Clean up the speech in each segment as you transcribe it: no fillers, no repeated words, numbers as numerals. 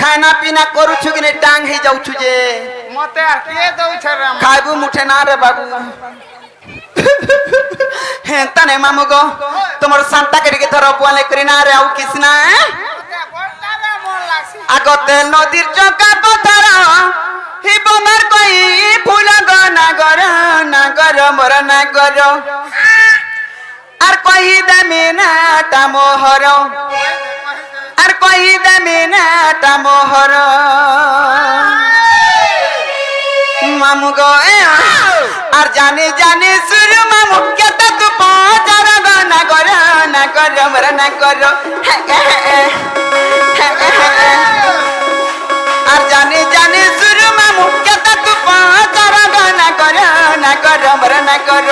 खाना पीना करूछु कि नहीं टांग ही जाऊछु जे मते आ के दउ छरे खाइबू मुठे ना रे बाबू हे तने मामू गो तुमर सांता करके धर पुआले करी ना रे आउ किसना मते बड़ता रे मन लागसी আগতে নদীর চকা পথার হি বোমার কই ফুল গনা গর না গর মর না গর আর কই দেমি না তা মোহর আর কই দেমি না তা মোহর মামু গো আর জানি জানি সুর মামু কেত তু পাঁচার গনা গর না গর মর না গর আর জানি জানি সুর মামু কেত তু পাঁচার গনা গর না গর মর না গর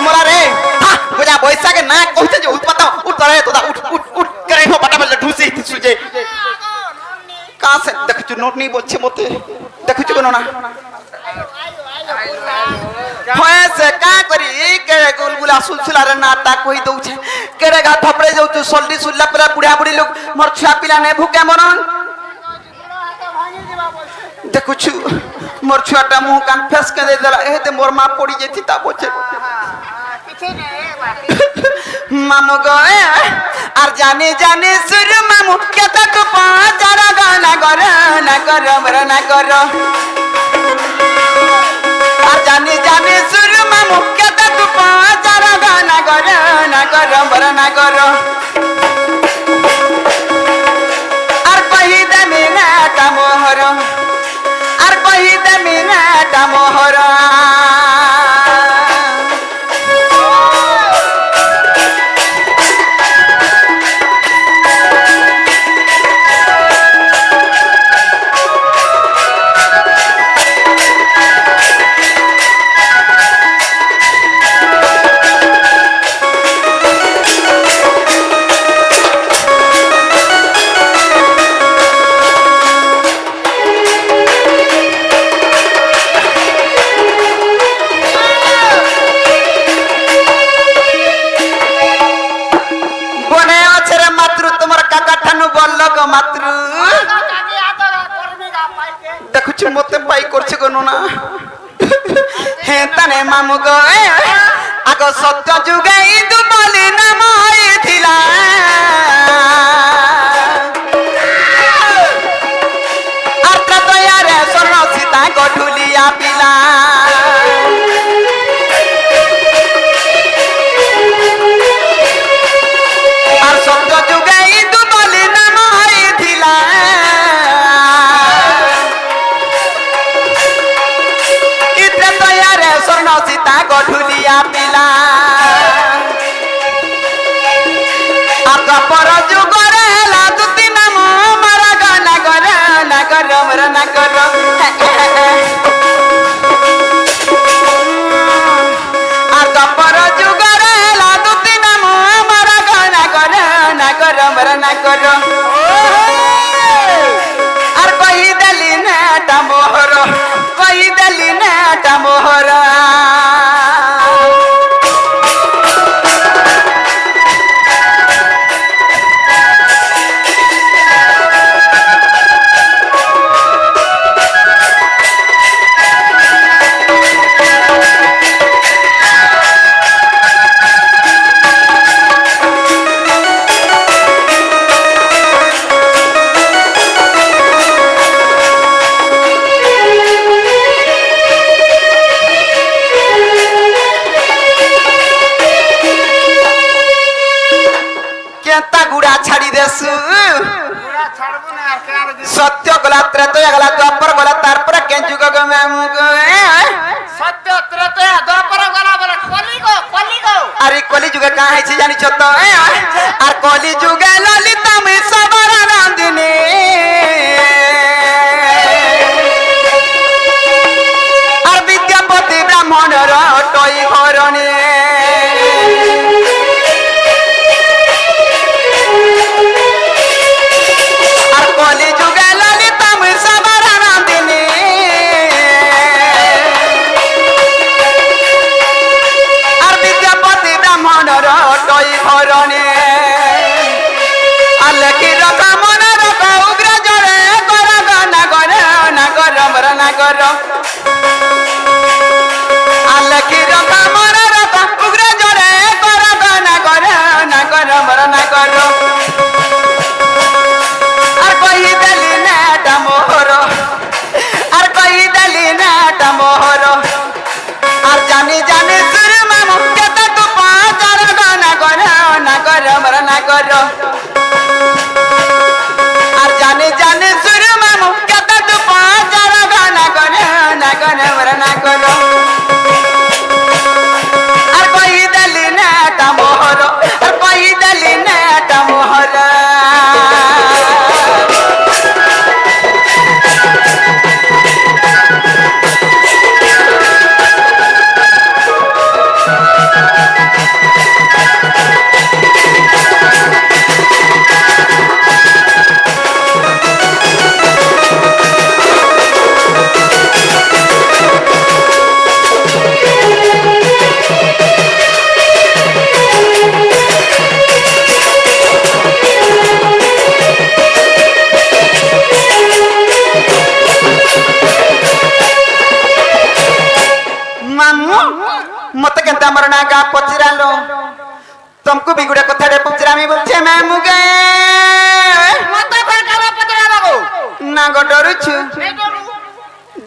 মোরা রে বুঝা বৈশাখে না কইছে যে উৎপাত উঠ রে তোদা উঠ উঠ উঠ করে হো পাটা বলে ঢুসি সুজে कहां से देखछु नोट नहीं बोलछे मते देखछु कोन ना होय से का करी के गुलगुला सुलसुला रे नाता कोई दउ छे केरे गा थपड़े जाउ तू सोल्डी सुल्ला पूरा बुढ़ा बुढ़ी लोग मोर छुआ पिला ने भूखे मरन देखछु मोर छुआटा मुंह कान फेस के दे देला एते मोर मां पड़ी जेती ता बोचे पीछे ने मामू गो আর জানি জানি সুর মামু কেত তু পাঁচার গনা গর না গর মর না গর আর জানি জানি সুর মামু কেত তু পাঁচার গনা গর না গর মর না গর আর কহি দেমি না তা মোহর আর কহি দেমি না তা মোহর দেখুছি মতে পাই করছে গনো না হে তানে মামু গো আগ সত্য যুগে ইন্দু বলি নাম হইছিলা আত্র দয়ারে স্বর্ণ সীতা গঠুলিয়া পিলা আর সত্য যুগে ইন্দু বলি নাম হইছিলা স্বর্ণ সীতা গঠুলিয়া পিলা আপর যুগরে হেলা দুতি নাম মারা গনা গর না গর মর না গর আপর যুগরে হেলা দুতি নাম মারা গনা গর না গর মর না গর আর কহি দেলি না তা মোহর কহি দেলি না তা মোহর गुड़ा छाड़ी देसु पूरा छाड़बो ना के आर दे सत्य गला त्रेतय गला द्वापर गला तार पर के जुग गमे सत्य त्रेतय द्वापर गला बरे कली गो अरे कली जुग का है छी जानि छ तो आर कली जुग ललिता में सबर रांदिनी आर विद्यापति ब्राह्मण रटई घरणी कली जुगे ललिता में सबर रांदिनी আর বিদ্যাপতি ব্রাহ্মণ রটই ঘরণে নাগর আলকি রথা মর রথ উগ্র জোরে কর নাগর নাগর মর নাগর আর কহিদেলি নাটা মোহর আর কহিদেলি নাটা মোহর আর জানি জানি সুর মামু কেতে তু পাঁচর নাগর নাগর মর নাগর আর জানি জানি সুর মামু কেতে তু পাঁচর নাগর নাগর মর নাগর আর কহিদেলি নাটা মোহর আর কহিদেলি নাটা মোহর मामू मत के तमर ना का पचरा लो तुमको भी गुड़ा कथा रे पचरा में बोलछे मामू गे মত ভাগাবা পতরা বাবু ना गो डरू छु এই ডরু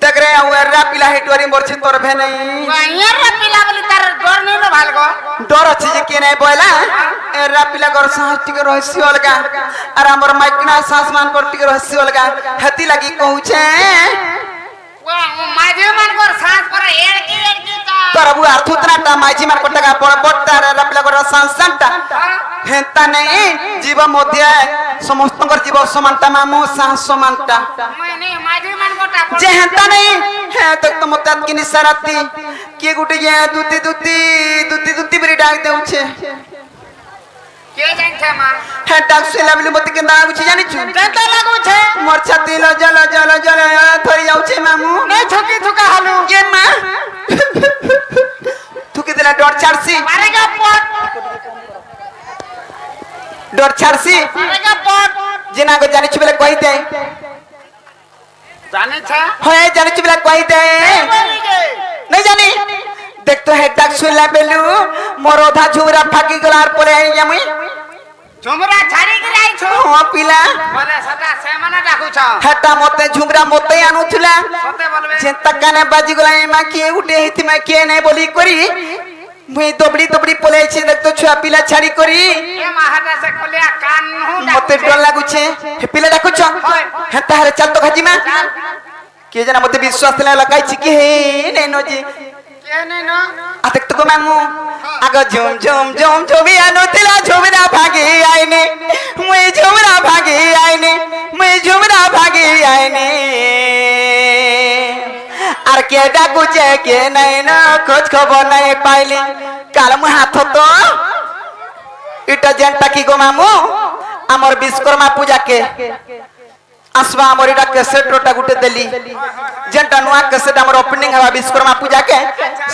देख रे वेरा पिला हेटवरी मोरछे तोर भे नहीं বায়ার পিলা বলি তার ডর নেই না ভালগো डर अछि जे के नहीं बोला एरा पिला कर साहस टिके रहस्य अलगा और हमर माइकना सास मान कर टिके रहस्य अलगा हती लगी कहूछे মাঝে মান কর সাজ পরে এড়কি তা तोर अबु अर्थुतना टा माइजी मार कोटगा बड़ बड़ता एरा पिला कर संसंता हेता नहीं जीव मध्य समस्तकर जीव समानता मामू साहस समानता মানে মাঝে মান কোটা जे हेता नहीं है तक तो मत की निसराती के गुटे जे दुती दुती दुती दुती बरी डाक देउछे কে জানছে মা है डाक से लाबली मत के ना आउछे जानि छु কেতে লাগুছে मोर छाती लो जल जल जल थरी जाउछे मामू নেই ঠকি ঠুকা হলু ये मां थुकी दिला डर छाड़सी মারেগা পট डर छाड़सी মারেগা পট जेना को जानि छु बेले कहि दे জানেছে होए जानि छु बेले कहि दे বলিগে नहीं जानी देख तो है डाक सुला बेलू मोर ओधा झुरा फाकी गलार पले आई जामुई ঝুমরা ছাড়ি কি আইছো हां पिला বলে সেটা সে মানে ডাকুছ हेटा मते झुमरा मते आनुथुला সতে বলবে जे तकाने बाजी गला मा के उठे हिति मा के नै बोली करी मुई दबड़ी दबड़ी पले छी देख तो छुआ पिला छाड़ी करी এ মাহাটা সে কলিয়া কান হু मते डर लागुछे हे पिला डाकुछ हेता हरे चल तो खाजी मा के जना मते विश्वास ला लगाई छी के हे नै नो जी কে নেই না आतक तो मामू आग झुम झुम झुम झुमी अनुतिला झुमरा भागी आईने मुई झुमरा भागी आईने मुई झुमरा भागी आईने आर के डाकू जे के नहीं ना खोज खबर नहीं पाइली काल मु हाथ तो इटा जेंटा की गो मामू हमर विश्वकर्मा पूजा के आसवा हमर इटा कैसेट रोटा गुटे देली जेंटा नुआ कैसेट हमर ओपनिंग हवा विश्वकर्मा पूजा के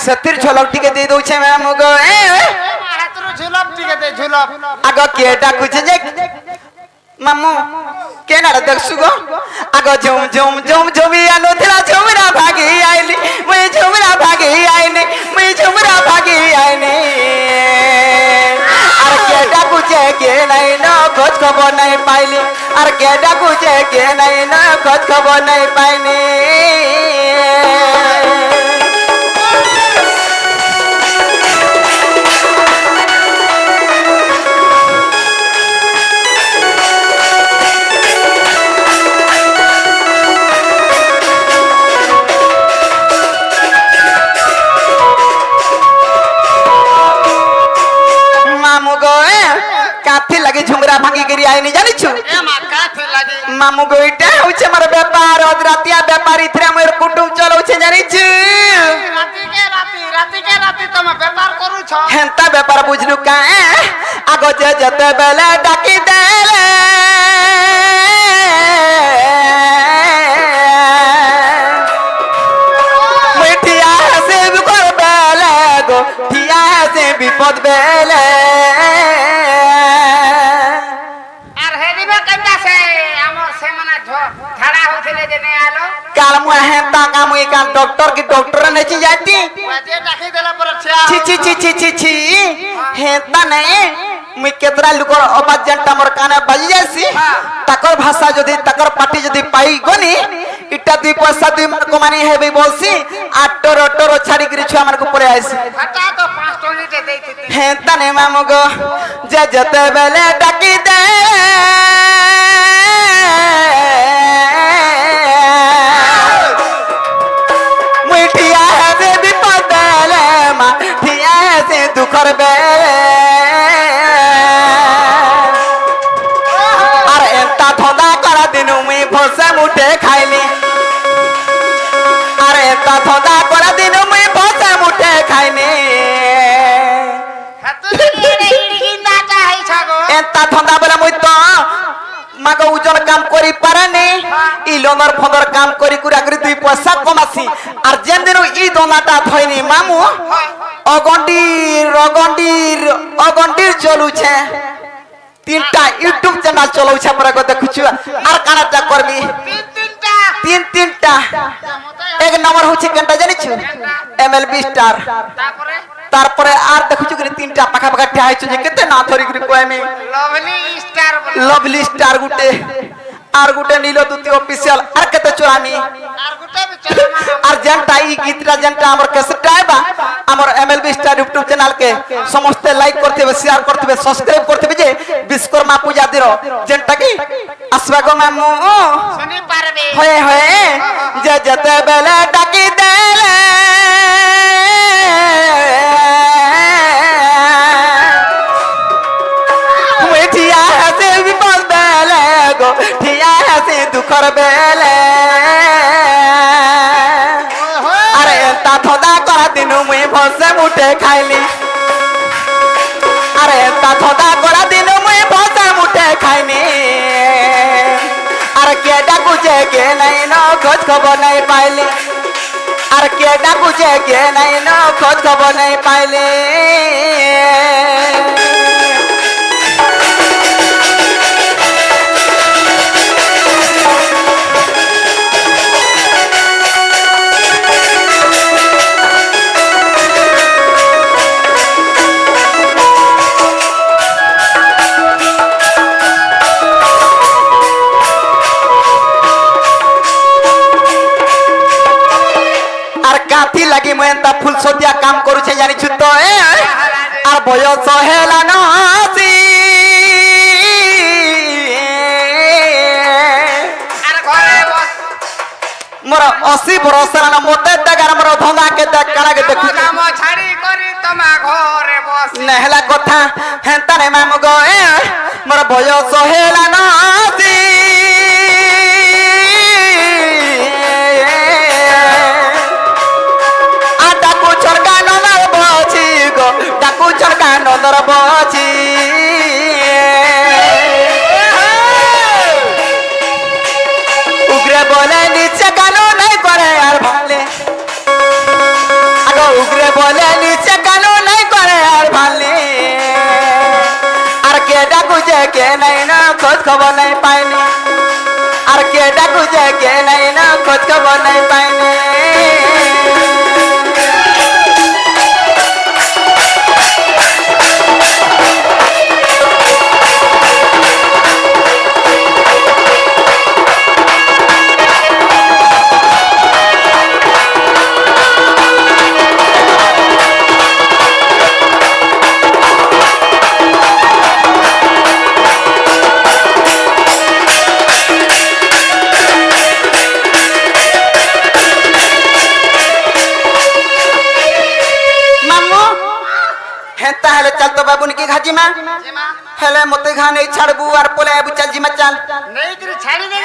सतिर झलक टिके दे दउ छे मामू गो হাতরু ঝুলপ টিকে দে ঝুলপ आग के डाकू जे मामू के ना देखसु गो आग झुम झुम झुम झुमी आनो थिला झुमरा भागी आइली मुई झुमरा भागी आइने मुई झुमरा भागी आइने आर के डाकू जे के नहीं न खोज खबर नहीं पाइली आर के डाकू जे के नहीं न खोज खबर नहीं पाइनी मामू गो काथी लगे झुमरा भांगी गिरी आई नहीं जानी छु এ মা কাথে লাগে मामू गो इटा होचे मार व्यापार अद रातिया व्यापारी इथरे मोर कुटुंब चलौछे जानी छु রাতি কে রাতি তুমি ব্যাপার করুছ हेंता व्यापार बुझलु का आगो जे जते बेले डाकी देले मिठिया से बिकर बेले गो ठिया से विपद बेले আর হেদিবে কেমনা সে আমার সে মানে ঝাড়া হচ্ছে ଥିଲେ ଯେ ନେଇ ଆଲୋ কাল মু হেতা কাম এই কাল ডক্টর কি ডক্টর নেছি যাইতি ବାଜେ ଡାକି ଦେଲା ପରେ ଠିଆ ছি ছি ছি ছি ছি ছি হেতা নাই মুই কেতরা লুকর আওয়াজ যেনটা মোর কানে বাজি যাইছি তাকর ভাষা যদি তাকর পাটি যদি পাই গনি ইটা দুই পয়সা দুই মার্ক মানি হেবি বলছি আটর অটর ছাড়ি করে ছুয়া মার্ক পরে আইছি ହଟା ତ 5 ଟଙ୍କିଟେ ଦେଇଥିଲି হেতা নে মামু গো যে যেতে বেলে ডাকি দে মুই ঠিয়া হেবে বিপদলে মা ঠিয়া হেসে দুঃখর বেলে আর এন্তা ধন্দা করা দিন মুই ভসে মুঠে খাইলি আর এন্তা ধন্দা করা দিন মুই ভসে মুঠে খাইনি ହାତୁ ଇଡି ନାଚା ହେଇଛ গো এন্তা ধন্দা বলে মুই তো মাগো ওজন কাম করি পারেনি ই লোনর ফন্দর কাম করি কুরা করি দুই পয়সা কমাছি আর যেন দিন ই দোনাটা থইনি মামু অগন্ডির চলুছে তিনটা ইউটিউব চ্যানেল চলুছে পরে গো দেখুছু আর কানাটা করবি তিনটা এক নম্বর হচ্ছে কেনটা জানিছু এমএলবি স্টার ତାପରେ তারপরে আর দেখুছু কি তিনটা পাখা পাখা ঠিয়া হইছে যে কেতে না ধরি করে কইমি লভলি ষ্টার বলে লভলি স্টার গুটে আর গুটে নীল দুতি অফিশিয়াল আর কেতে চোরামি আর গুটে বি চলে মানে আর যেনটা ই গীতটা যেনটা আমার ক্যাসেটটা আইবা আমার এমএলবি স্টার ইউটিউব চ্যানেল কে সমস্ত লাইক করতে হবে শেয়ার করতে হবে সাবস্ক্রাইব করতে হবে যে বিশ্বকর্মা পূজা দির যেনটা কি আসবা গো মামু শুনি পারবে হয়ে হয়ে যে যেতে বেলে ডাকি দেলে মুই ঠিয়া হাসে বিপদ বেলে গো ঠিয়া হাসে দুঃখর বেলে আরে তা থদা করা দিন মুই ভসে মুঠে খাইলি আরে তা থদা করা দিন মুই ভসে মুঠে খাইনি আর কে ডাকুছে কে নাই ন খোঁজ খবর নাই পাইলি আর কে ডাকুছে কে নাই ন খোঁজ খবর নাই পাইলি আর কাথি লাগি মই এন্তা ফুল সদিয়া কাম করুছে জানিছু তো আর বয়স হেলা নসি আর ঘরে বস মোর 80 বরষ না মতে দেখার মোর ধন্দা কে দেখ কানাকে দেখু কাম ছাড়ি করি তোমা ঘরে বস নেহলা কথা হেন্তা নে মামু গো মোর বয়স হেলা নসি আর ডাকু চরকা নন্দর বছি গো ডাকু চরকা নন্দর বছি উগ্রে বলে নিচে কানো নাই করে আর ভালে আগো উগ্রে বলে নিচে কানো নাই করে আর ভালে আর কে ডাকুছে কে নাই না খোঁজ খবর নাই পাইনি আর কে ডাকুছে কে নাই না খোঁজ খবর নাই পাইনি হেতা হেলে চাল তো বাবুন কি ঘাজিমা জিমা হেলে মতে ঘা নেই ছাড়বু আর পলে আবু চাল জিমা চাল নেইকিরি ছাড়ি দেই